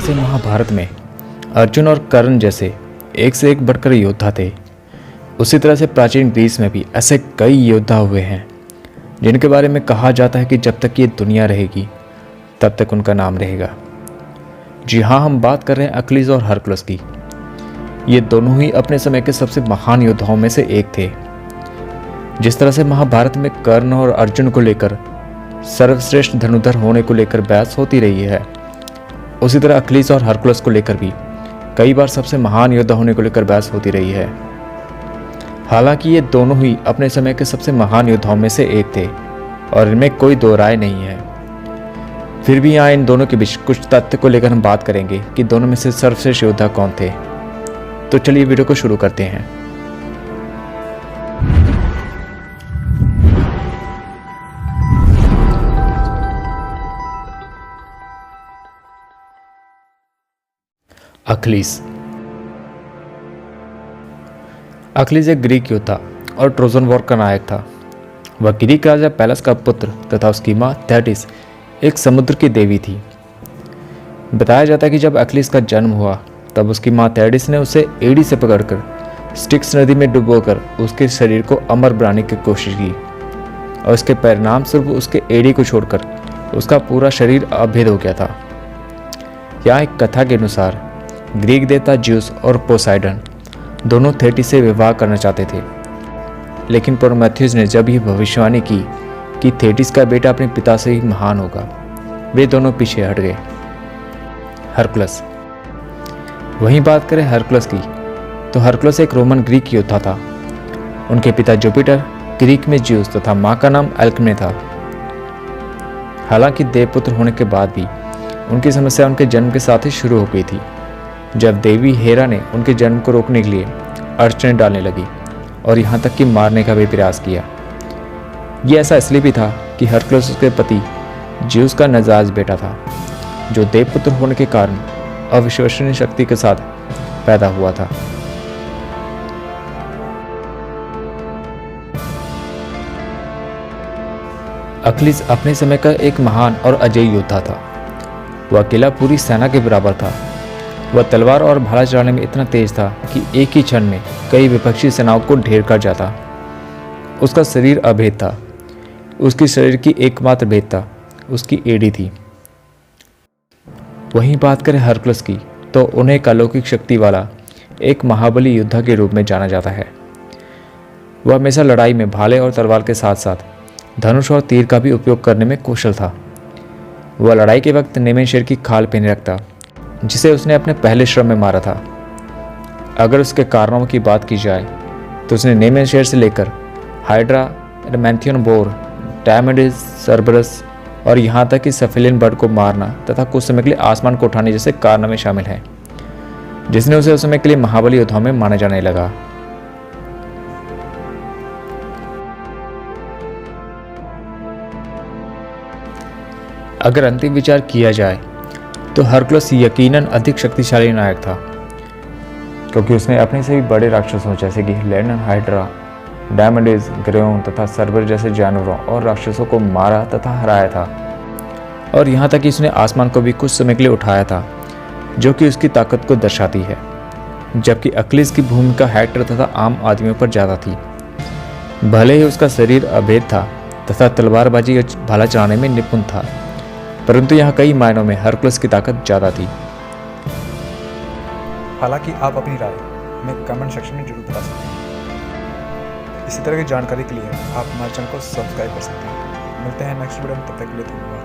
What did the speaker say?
जैसे महाभारत में अर्जुन और कर्ण जैसे एक से एक बढ़कर योद्धा थे, उसी तरह से प्राचीन ग्रीस में भी ऐसे कई योद्धा हुए हैं जिनके बारे में कहा जाता है कि जब तक ये दुनिया रहेगी तब तक उनका नाम रहेगा। जी हाँ, हम बात कर रहे हैं अक्लीज और हरकुलस की। ये दोनों ही अपने समय के सबसे महान योद्धाओं में से एक थे। जिस तरह से महाभारत में कर्ण और अर्जुन को लेकर सर्वश्रेष्ठ धनुधर होने को लेकर बहस होती रही है, उसी तरह अक्लीज और हरकुलस को लेकर भी कई बार सबसे महान योद्धा होने को लेकर बहस होती रही है। हालांकि ये दोनों ही अपने समय के सबसे महान योद्धाओं में से एक थे और इनमें कोई दो राय नहीं है। फिर भी यहाँ इन दोनों के बीच कुछ तथ्य को लेकर हम बात करेंगे कि दोनों में से सर्वश्रेष्ठ योद्धा कौन थे। तो चलिए वीडियो को शुरू करते हैं। अक्लीज एक ग्रीक योद्धा और ट्रोजन वॉर का नायक था। वह ग्रीक राजा पैलस का पुत्र तथा उसकी मां थेटिस एक समुद्र की देवी थी। बताया जाता है कि जब अक्लीज का जन्म हुआ तब उसकी मां थेटिस ने उसे एड़ी से पकड़कर स्टिक्स नदी में डुबोकर उसके शरीर को अमर बनाने की कोशिश की और इसके परिणाम स्वरूप उसके एड़ी को छोड़कर उसका पूरा शरीर अभेद हो गया था। यहाँ एक कथा के अनुसार ग्रीक देवता ज्यूस और पोसाइडन दोनों थेटिस से विवाह करना चाहते थे, लेकिन प्रोमेथियस ने जब यह भविष्यवाणी की कि थेटिस का बेटा अपने पिता से ही महान होगा, वे दोनों पीछे हट गए। हरकुलस। वहीं बात करें हरकुलस की, तो हरकुलस एक रोमन ग्रीक योद्धा था। उनके पिता जुपिटर ग्रीक में ज्यूस तथा मां का नाम एल्क्मे था। हालांकि देवपुत्र होने के बाद भी उनकी समस्या उनके जन्म के साथ ही शुरू हो गई थी, जब देवी हेरा ने उनके जन्म को रोकने के लिए अड़चनें डालने लगी और यहाँ तक कि मारने का भी प्रयास किया। ये ऐसा इसलिए भी था कि हरकुलस उसके पति ज्यूस का नाजायज बेटा था, जो देवपुत्र होने के कारण अविश्वसनीय शक्ति के साथ पैदा हुआ था। अक्लीज अपने समय का एक महान और अजेय योद्धा था। वह अकेला पूरी सेना के बराबर था। वह तलवार और भाला चलाने में इतना तेज था कि एक ही क्षण में कई विपक्षी सेनाओं को ढेर कर जाता। उसका शरीर अभेद था। उसके शरीर की एकमात्र भेदता उसकी एड़ी थी। वहीं बात करें हरकुलस की, तो उन्हें एक अलौकिक शक्ति वाला एक महाबली योद्धा के रूप में जाना जाता है। वह हमेशा लड़ाई में भाले और तलवार के साथ साथ धनुष और तीर का भी उपयोग करने में कुशल था। वह लड़ाई के वक्त नेमेन शेर की खाल पहने रखता, जिसे उसने अपने पहले श्रम में मारा था। अगर उसके कारनामों की बात की जाए तो उसने नेमेन शेर से लेकर हाइड्रा, एडमेंथियन बोर, डायमेंडिस, सर्बरस और यहाँ तक कि सफेलियन बर्ड को मारना तथा कुछ समय के लिए आसमान को उठाने जैसे कारनामे शामिल हैं, जिसने उसे उस समय के लिए महाबली योद्धाओं में माना जाने लगा। अगर अंतिम विचार किया जाए तो हरकुलस यकीनन अधिक शक्तिशाली नायक था, क्योंकि उसने अपने से भी बड़े राक्षसों जैसे कि लेनन, हाइड्रा, डायमेंडिस, ग्रेओन तथा सर्बर जैसे जानवरों और राक्षसों को मारा तथा हराया था। और यहाँ तक कि उसने आसमान को भी कुछ समय के लिए उठाया था, जो कि उसकी ताकत को दर्शाती है। जबकि अक्लीज की भूमिका हेक्टर तथा आम आदमियों पर ज़्यादा थी। भले ही उसका शरीर अभेद था तथा तलवारबाजी और भाला चलाने में निपुण था, परंतु यहाँ कई मायनों में हरकुलस की ताकत ज़्यादा थी। हालांकि आप अपनी राय हमें कमेंट सेक्शन में जरूर बता सकते हैं। इसी तरह की जानकारी के लिए आप हमारे चैनल को सब्सक्राइब कर सकते हैं। मिलते हैं नेक्स्ट वीडियो में, तब तक के लिए धन्यवाद।